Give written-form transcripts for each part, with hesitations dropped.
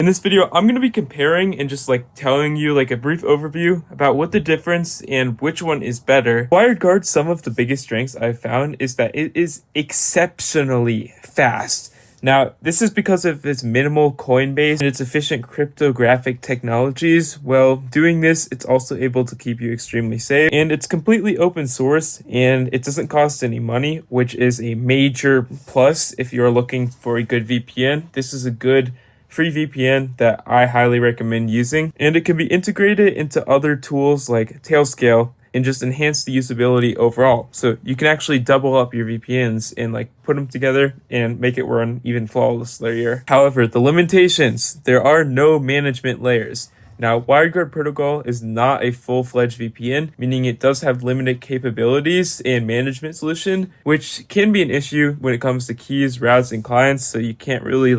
In this video, I'm going to be comparing and just telling you a brief overview about what the difference and which one is better. Wiregaurd, some of the biggest strengths I've found is that it is exceptionally fast. Now, this is because of its minimal coin base and its efficient cryptographic technologies. Well, doing this, it's also able to keep you extremely safe, and it's completely open source, and it doesn't cost any money, which is a major plus if you're looking for a good VPN. This is a good free VPN that I highly recommend using, and it can be integrated into other tools like tailscale and just enhance the usability overall. So you can actually double up your VPNs and put them together and make it run even flawlessly. However, the limitations, there are no management layers. Now, Wireguard protocol is not a full-fledged VPN, meaning it does have limited capabilities and management solution, which can be an issue when it comes to keys, routes, and clients. So you can't really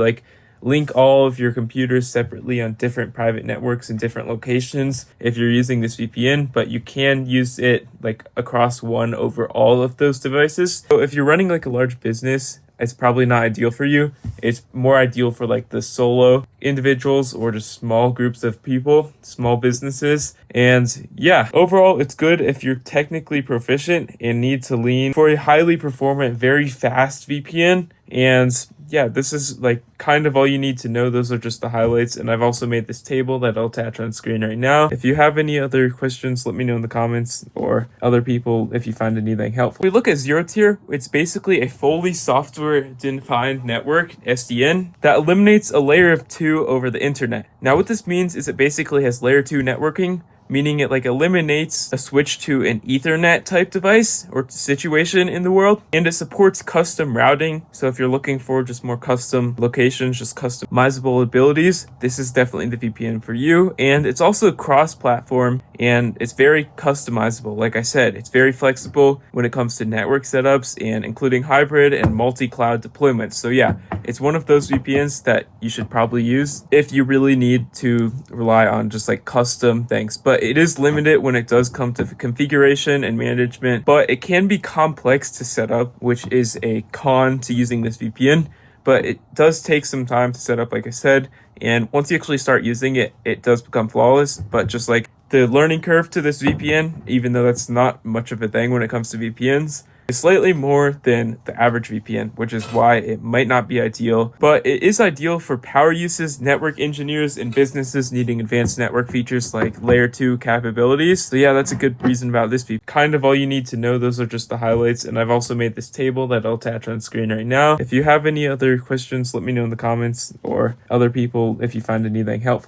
link all of your computers separately on different private networks in different locations if you're using this VPN, but you can use it across one over all of those devices. So if you're running a large business, it's probably not ideal for you. It's more ideal for the solo individuals or just small groups of people, small businesses. And yeah, overall, it's good if you're technically proficient and need to lean for a highly performant, very fast VPN. And yeah, this is kind of all you need to know. Those are just the highlights. And I've also made this table that I'll attach on screen right now. If you have any other questions, let me know in the comments, or other people if you find anything helpful. If we look at Zerotier, it's basically a fully software-defined network, SDN, that eliminates a layer of 2 over the internet. Now what this means is it basically has layer 2 networking, meaning it eliminates a switch to an Ethernet type device or situation in the world, and it supports custom routing. So if you're looking for just more custom locations, just customizable abilities, this is definitely the VPN for you. And it's also cross-platform, and it's very customizable. Like I said, it's very flexible when it comes to network setups and including hybrid and multi-cloud deployments. So yeah, it's one of those VPNs that you should probably use if you really need to rely on just custom things. But it is limited when it does come to configuration and management, but it can be complex to set up, which is a con to using this VPN. But it does take some time to set up, like I said, and once you actually start using it, it does become flawless. But just the learning curve to this VPN, even though that's not much of a thing when it comes to VPNs, is slightly more than the average VPN, which is why it might not be ideal, but it is ideal for power uses, network engineers, and businesses needing advanced network features like layer 2 capabilities. So yeah, that's a good reason about this VPN. Kind of all you need to know. Those are just the highlights, and I've also made this table that I'll attach on screen right now. If you have any other questions, let me know in the comments, or other people if you find anything helpful.